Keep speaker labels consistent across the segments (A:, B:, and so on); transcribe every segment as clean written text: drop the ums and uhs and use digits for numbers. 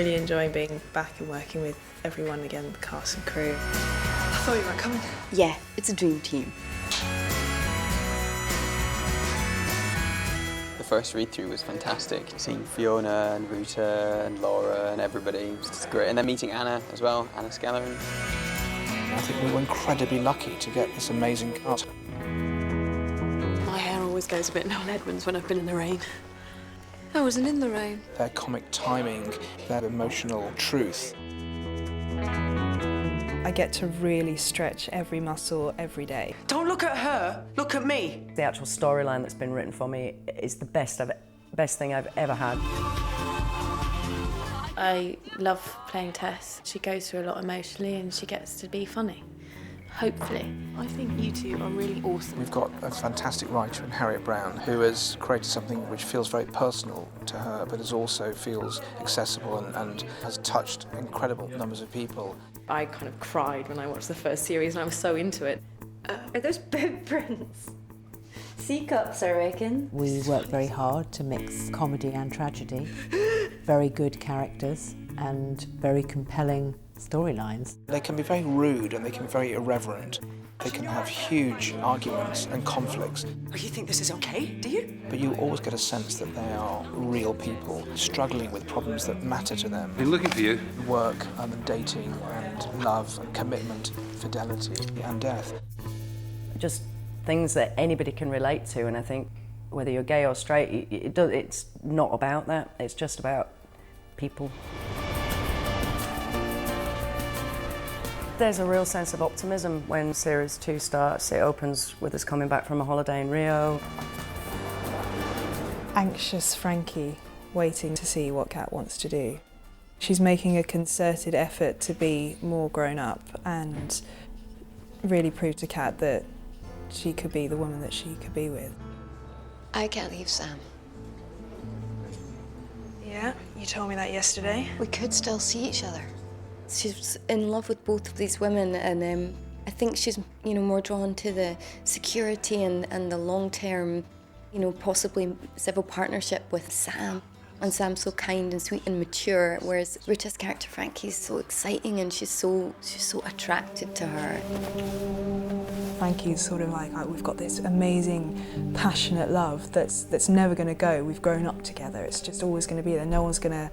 A: really enjoying being back and working with everyone again, the cast and crew.
B: I thought you weren't coming.
C: Yeah, it's a dream team.
D: The first read-through was fantastic. Seeing Fiona and Ruta and Laura and everybody was just great. And then meeting Anna as well, Anna Skellerin.
E: I think we were incredibly lucky to get this amazing cast.
B: My hair always goes a bit Noel Edmonds when I've been in the rain. I wasn't in the rain.
E: Their comic timing, their emotional truth.
A: I get to really stretch every muscle every day.
B: Don't look at her, look at me.
F: The actual storyline that's been written for me is the best thing I've ever had.
G: I love playing Tess. She goes through a lot emotionally and she gets to be funny, hopefully.
B: I think you two are really awesome.
E: We've got a fantastic writer in Harriet Brown who has created something which feels very personal to her but is also feels accessible and has touched incredible numbers of people.
A: I kind of cried when I watched the first series and I was so into it.
C: Are those boob prints? C-cups, I reckon.
H: We work very hard to mix comedy and tragedy. Very good characters and very compelling storylines.
E: They can be very rude and they can be very irreverent. They can have huge arguments and conflicts.
B: You think this is okay, do you?
E: But you always get a sense that they are real people struggling with problems that matter to them.
I: Been looking for you.
E: Work and dating and love and commitment, fidelity and death.
F: Just things that anybody can relate to, and I think whether you're gay or straight, it's not about that. It's just about people. There's a real sense of optimism when Series 2 starts. It opens with us coming back from a holiday in Rio.
A: Anxious Frankie, waiting to see what Kat wants to do. She's making a concerted effort to be more grown up and really prove to Kat that she could be the woman that she could be with.
J: I can't leave Sam.
A: Yeah, you told me that yesterday.
J: We could still see each other.
C: She's in love with both of these women, and I think she's, more drawn to the security and the long-term, possibly civil partnership with Sam. And Sam's so kind and sweet and mature, whereas Rita's character Frankie's so exciting and she's so attracted to her.
A: Frankie's sort of like, we've got this amazing, passionate love that's never going to go. We've grown up together. It's just always going to be there. No one's going to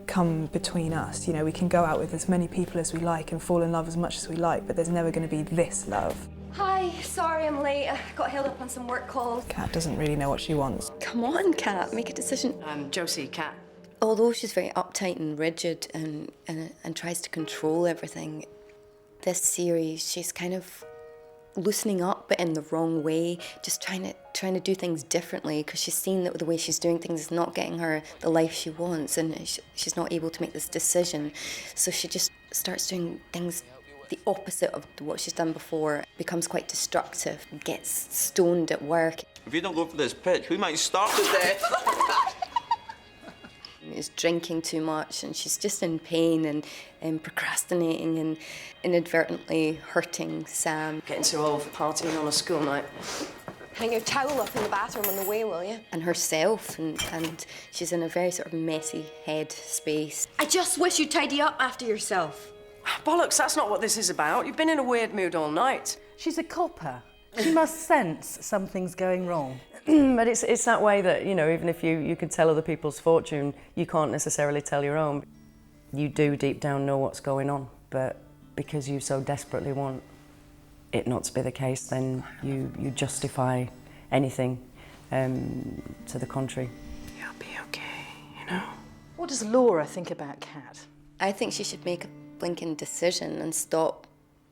A: come between us. We can go out with as many people as we like and fall in love as much as we like, but there's never going to be this love.
C: Hi, sorry I'm late. I got held up on some work calls.
A: Kat doesn't really know what she wants.
C: Come on, Kat, make a decision.
B: I'm Josie, Kat.
C: Although she's very uptight and rigid and tries to control everything, this series she's kind of loosening up, but in the wrong way, just trying to do things differently, because she's seen that the way she's doing things is not getting her the life she wants, and she's not able to make this decision. So she just starts doing things the opposite of what she's done before, becomes quite destructive, gets stoned at work.
D: If you don't go for this pitch, we might starve to death.
C: Is drinking too much, and she's just in pain and procrastinating and inadvertently hurting Sam.
B: Getting too old for partying on a school night.
J: Hang your towel up in the bathroom on the way, will you?
C: And herself, and she's in a very sort of messy head space.
J: I just wish you'd tidy up after yourself.
B: Bollocks, that's not what this is about. You've been in a weird mood all night.
H: She's a copper. She must sense something's going wrong.
F: But it's that way that, even if you can tell other people's fortune, you can't necessarily tell your own. You do deep down know what's going on, but because you so desperately want it not to be the case, then you justify anything to the contrary.
B: You'll be okay,
H: What does Laura think about Kat?
C: I think she should make a blinking decision and stop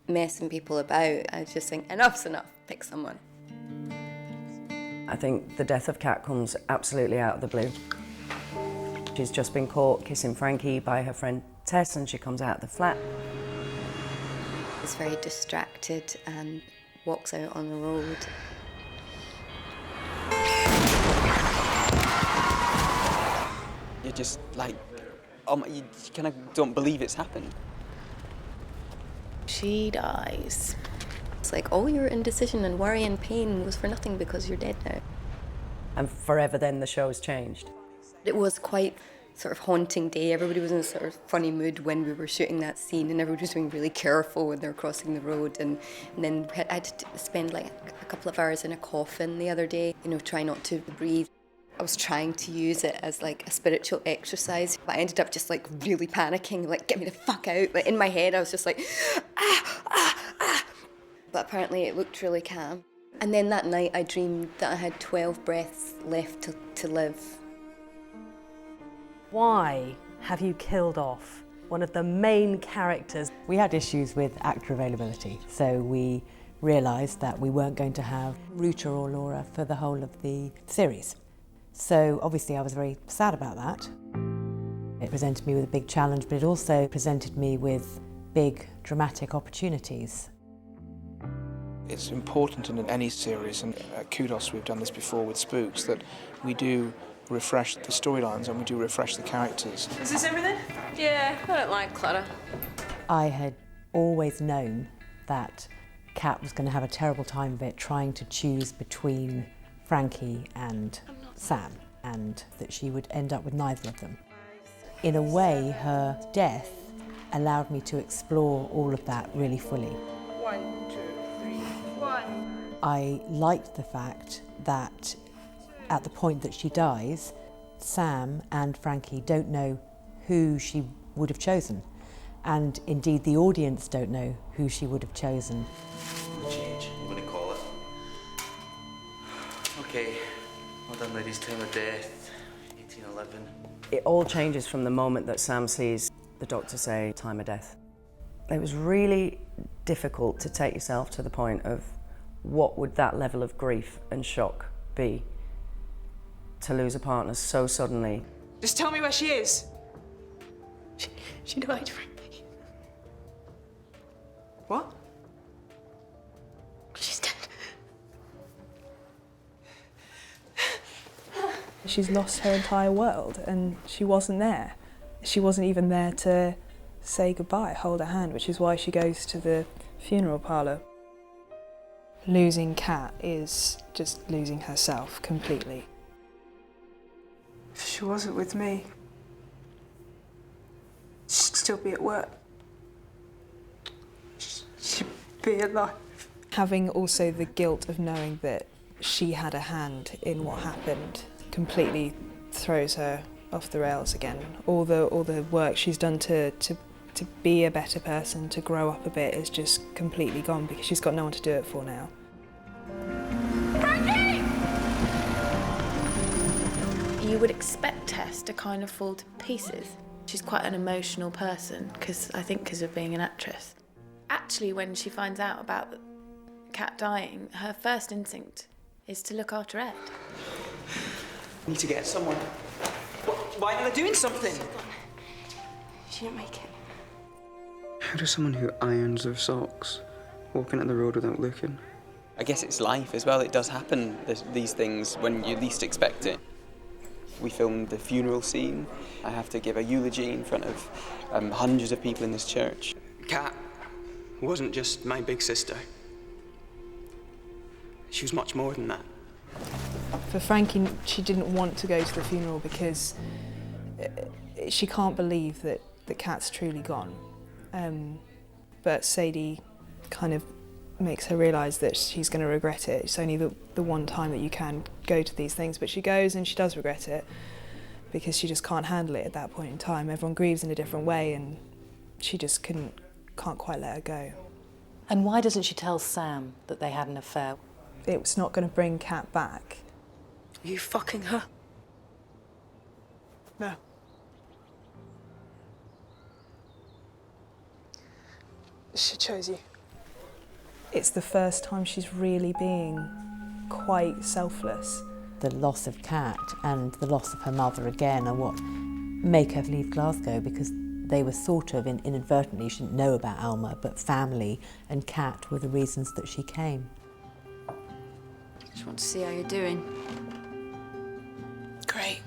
C: messing people about. I just think enough's enough, pick someone.
F: I think the death of Kat comes absolutely out of the blue. She's just been caught kissing Frankie by her friend Tess, and she comes out of the flat.
C: Is very distracted and walks out on the road.
D: You're just like, you kind of don't believe it's happened.
G: She dies.
C: It's like all your indecision and worry and pain was for nothing because you're dead now.
F: And forever then the show's changed.
C: It was quite sort of haunting day. Everybody was in a sort of funny mood when we were shooting that scene, and everybody was being really careful when they were crossing the road. And then I had to spend like a couple of hours in a coffin the other day, you know, try not to breathe. I was trying to use it as like a spiritual exercise, but I ended up just like really panicking, like, get me the fuck out. Like in my head I was just like, But apparently it looked really calm. And then that night I dreamed that I had 12 breaths left to live.
I: Why have you killed off one of the main characters?
H: We had issues with actor availability, so we realised that we weren't going to have Ruta or Laura for the whole of the series. So obviously I was very sad about that. It presented me with a big challenge, but it also presented me with big dramatic opportunities.
E: It's important in any series, and kudos, we've done this before with Spooks, that we do refresh the storylines and we do refresh the characters.
B: Is this everything? Yeah, I don't like clutter.
H: I had always known that Kat was going to have a terrible time of it trying to choose between Frankie and Sam, and that she would end up with neither of them. In a way, her death allowed me to explore all of that really fully.
B: 1, 2, 3, 1.
H: I liked the fact that at the point that she dies, Sam and Frankie don't know who she would have chosen, and indeed the audience don't know who she would have chosen.
K: Change, I'm going to call it. Okay, well done ladies, time of death, 1811.
F: It all changes from the moment that Sam sees the doctor say time of death. It was really difficult to take yourself to the point of what would that level of grief and shock be to lose a partner so suddenly.
B: Just tell me where she is. She died from me. What? She's dead.
A: She's lost her entire world and she wasn't there. She wasn't even there to say goodbye, hold her hand, which is why she goes to the funeral parlour. Losing Kat is just losing herself completely.
B: If she wasn't with me, she'd still be at work. She'd be alive.
A: Having also the guilt of knowing that she had a hand in what happened completely throws her off the rails again. All the work she's done to be a better person, to grow up a bit, is just completely gone because she's got no one to do it for now.
G: You would expect Tess to kind of fall to pieces. She's quite an emotional person, because of being an actress. Actually, when she finds out about Kat dying, her first instinct is to look after Ed.
D: I need to get someone. Why are they doing something?
J: She didn't make it.
D: How does someone who irons their socks walking on the road without looking? I guess it's life as well. It does happen, these things, when you least expect it. We filmed the funeral scene. I have to give a eulogy in front of hundreds of people in this church.
L: Kat wasn't just my big sister. She was much more than that.
A: For Frankie, she didn't want to go to the funeral because she can't believe that Kat's truly gone. But Sadie kind of makes her realise that she's going to regret it. It's only the one time that you can go to these things, but she goes and she does regret it because she just can't handle it at that point in time. Everyone grieves in a different way and she just can't quite let her go.
I: And why doesn't she tell Sam that they had an affair?
A: It was not going to bring Kat back.
B: Are you fucking her? No. She chose you.
A: It's the first time she's really being quite selfless.
H: The loss of Kat and the loss of her mother again are what make her leave Glasgow, because they were sort of inadvertently, she didn't know about Alma, but family and Kat were the reasons that she came.
J: Just want to see how you're doing.
B: Great.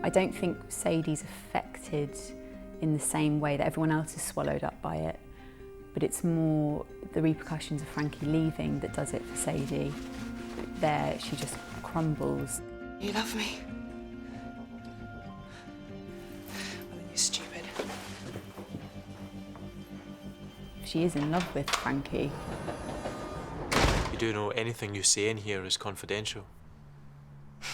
M: I don't think Sadie's affected in the same way that everyone else is swallowed up by it, but it's more the repercussions of Frankie leaving that does it for Sadie. There, she just crumbles.
B: You love me.
M: she is in love with Frankie.
N: You do know anything you say in here is confidential.
F: I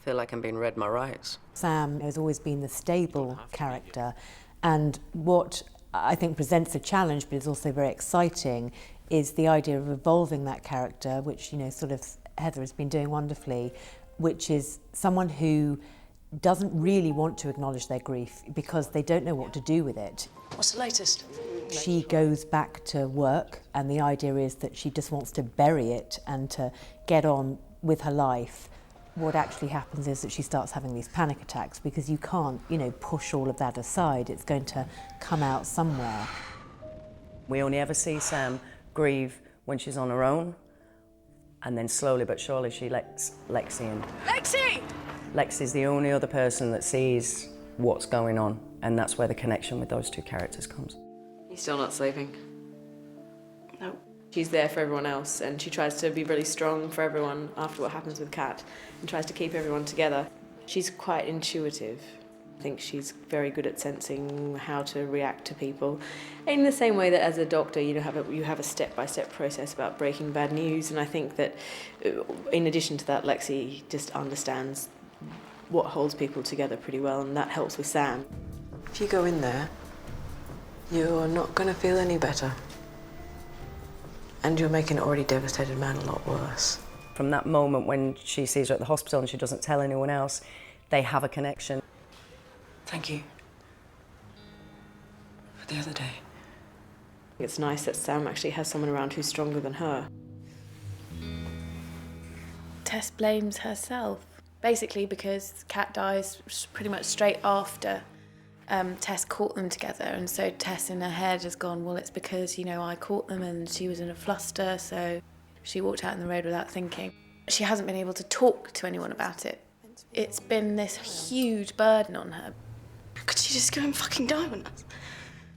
F: feel like I'm being read my rights.
H: Sam has always been the stable character, and what I think presents a challenge but is also very exciting is the idea of evolving that character, which, you know, sort of Heather has been doing wonderfully, which is someone who doesn't really want to acknowledge their grief because they don't know what to do with it.
B: What's the latest?
H: She goes back to work, and the idea is that she just wants to bury it and to get on with her life. What actually happens is that she starts having these panic attacks because you can't, you know, push all of that aside. It's going to come out somewhere.
F: We only ever see Sam grieve when she's on her own, and then slowly but surely she lets Lexi in.
B: Lexi!
F: Lexi's the only other person that sees what's going on, and that's where the connection with those two characters comes.
B: You're still not sleeping?
G: No.
B: She's there for everyone else, and she tries to be really strong for everyone after what happens with Kat, and tries to keep everyone together. She's quite intuitive. I think she's very good at sensing how to react to people. In the same way that as a doctor, you have a step-by-step process about breaking bad news, and I think that in addition to that, Lexi just understands what holds people together pretty well, and that helps with Sam. If you go in there, you're not going to feel any better. And you'll make an already devastated man a lot worse.
F: From that moment when she sees her at the hospital and she doesn't tell anyone else, they have a connection.
B: Thank you for the other day. It's nice that Sam actually has someone around who's stronger than her.
G: Tess blames herself, basically because Kat dies pretty much straight after Tess caught them together, and so Tess in her head has gone, well, it's because, you know, I caught them and she was in a fluster, so she walked out in the road without thinking. She hasn't been able to talk to anyone about it. It's been this huge burden on her.
B: Could she just go and fucking die on us?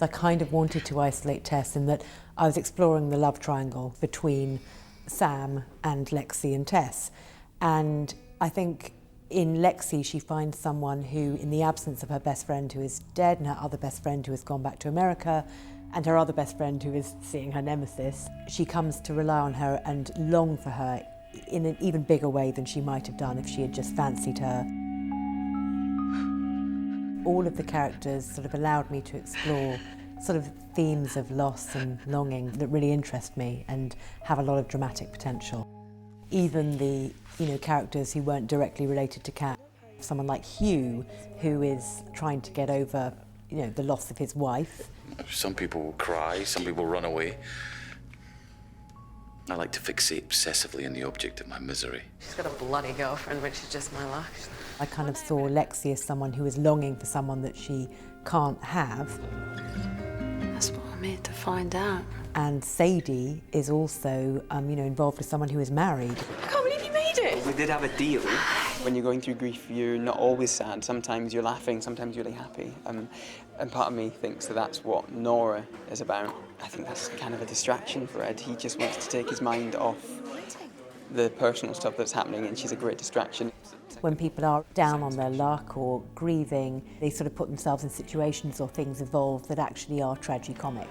H: I kind of wanted to isolate Tess in that I was exploring the love triangle between Sam and Lexi and Tess. And I think in Lexi, she finds someone who, in the absence of her best friend who is dead and her other best friend who has gone back to America and her other best friend who is seeing her nemesis, she comes to rely on her and long for her in an even bigger way than she might have done if she had just fancied her. All of the characters sort of allowed me to explore sort of themes of loss and longing that really interest me and have a lot of dramatic potential. Even the, you know, characters who weren't directly related to Kat. Someone like Hugh, who is trying to get over, you know, the loss of his wife.
O: Some people will cry, some people run away. I like to fixate obsessively on the object of my misery.
B: She's got a bloody girlfriend, which is just my luck.
H: I kind of saw Lexi as someone who is longing for someone that she can't have.
B: That's what I'm here to find out.
H: And Sadie is also, you know, involved with someone who is married.
B: I can't believe you made it!
L: We did have a deal. When you're going through grief, you're not always sad. Sometimes you're laughing, sometimes you're really happy. And part of me thinks that that's what Nora is about. I think that's kind of a distraction for Ed. He just wants to take his mind off the personal stuff that's happening, and she's a great distraction.
H: When people are down on their luck or grieving, they sort of put themselves in situations or things evolve that actually are tragicomic.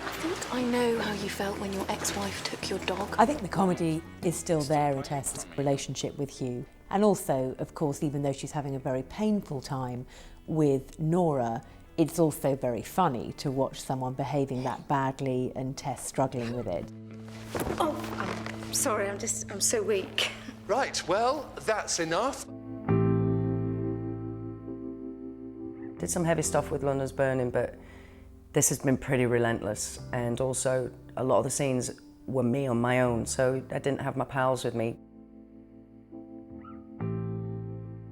B: I think I know how you felt when your ex-wife took your dog.
H: I think the comedy is still there in Tess's relationship with Hugh. And also, of course, even though she's having a very painful time with Nora, it's also very funny to watch someone behaving that badly and Tess struggling with it.
J: Oh, I'm sorry, I'm so weak.
P: Right, well, that's enough.
F: Did some heavy stuff with London's Burning, but this has been pretty relentless, and also a lot of the scenes were me on my own, so I didn't have my pals with me.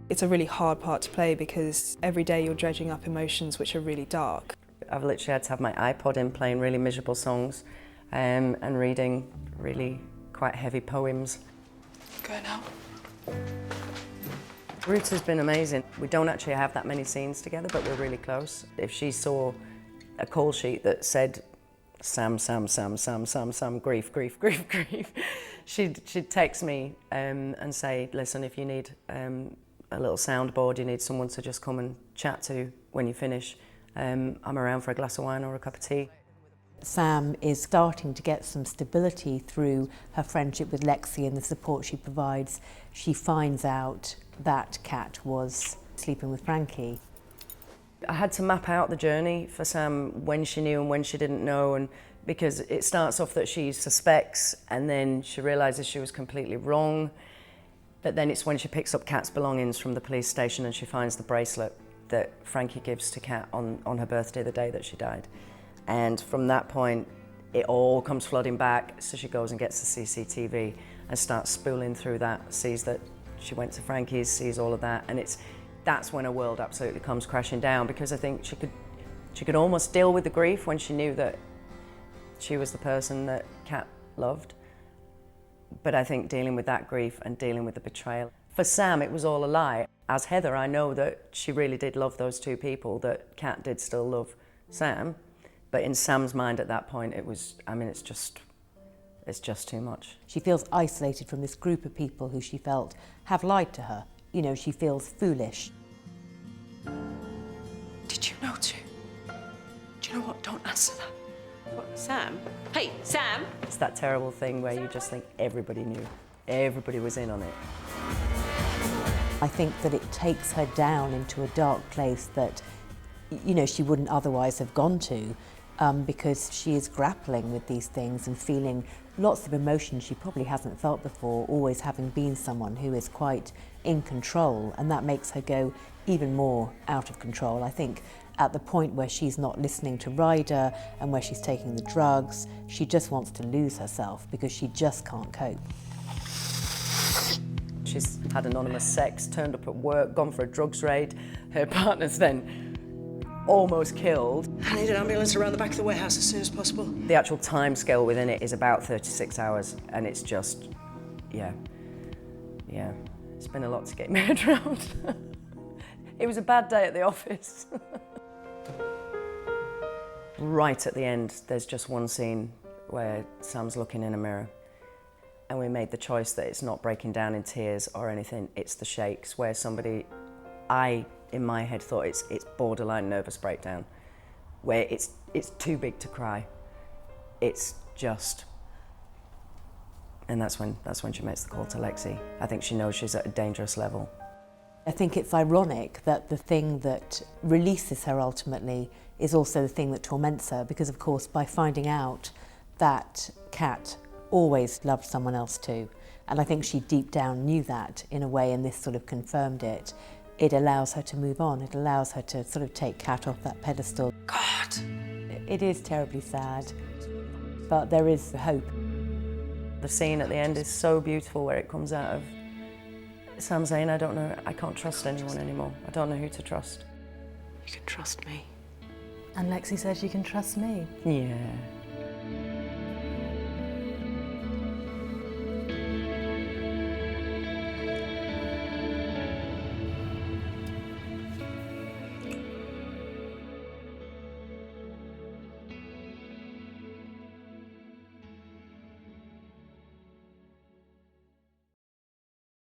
A: It's a really hard part to play because every day you're dredging up emotions which are really dark.
F: I've literally had to have my iPod in playing really miserable songs and reading really quite heavy poems.
B: Go now.
F: Ruth has been amazing. We don't actually have that many scenes together, but we're really close. If she saw a call sheet that said Sam, grief, she'd text me and say, listen, if you need a little soundboard, you need someone to just come and chat to when you finish, I'm around for a glass of wine or a cup of tea.
H: Sam is starting to get some stability through her friendship with Lexi and the support she provides. She finds out that Kat was sleeping with Frankie.
F: I had to map out the journey for Sam, when she knew and when she didn't know, and because it starts off that she suspects and then she realises she was completely wrong. But then it's when she picks up Kat's belongings from the police station and she finds the bracelet that Frankie gives to Kat on her birthday, the day that she died. And from that point, it all comes flooding back. So she goes and gets the CCTV and starts spooling through that, sees that she went to Frankie's, sees all of that. And that's when her world absolutely comes crashing down, because I think she could almost deal with the grief when she knew that she was the person that Kat loved. But I think dealing with that grief and dealing with the betrayal. For Sam, it was all a lie. As Heather, I know that she really did love those two people, that Kat did still love Sam. But in Sam's mind at that point, it was, I mean, it's just too much.
H: She feels isolated from this group of people who she felt have lied to her. You know, she feels foolish.
F: Did you know too? Do you know what? Don't answer that.
B: What, Sam? Hey, Sam!
F: It's that terrible thing where you just think everybody knew. Everybody was in on it.
H: I think that it takes her down into a dark place that, you know, she wouldn't otherwise have gone to, because she is grappling with these things and feeling lots of emotions she probably hasn't felt before, always having been someone who is quite in control, and that makes her go even more out of control. I think at the point where she's not listening to Ryder and where she's taking the drugs, she just wants to lose herself because she just can't cope.
F: She's had anonymous sex, turned up at work, gone for a drugs raid. Her partner's then almost killed.
Q: I need an ambulance around the back of the warehouse as soon as possible.
F: The actual time scale within it is about 36 hours, and it's just, yeah. It's been a lot to get my head around. It was a bad day at the office. Right at the end, there's just one scene where Sam's looking in a mirror, and we made the choice that it's not breaking down in tears or anything, it's the shakes, where I, in my head, thought it's borderline nervous breakdown, where it's too big to cry. It's just, and that's when she makes the call to Lexi. I think she knows she's at a dangerous level.
H: I think it's ironic that the thing that releases her ultimately is also the thing that torments her, because of course by finding out that Kat always loved someone else too, and I think she deep down knew that in a way, and this sort of confirmed it, it allows her to move on. It allows her to sort of take Kat off that pedestal.
Q: God!
H: It is terribly sad, but there is hope.
F: The scene at the end is so beautiful, where it comes out of Sam saying, I don't know, I can't trust anyone anymore. I don't know who to trust.
B: You can trust me.
I: And Lexi says you can trust me.
F: Yeah.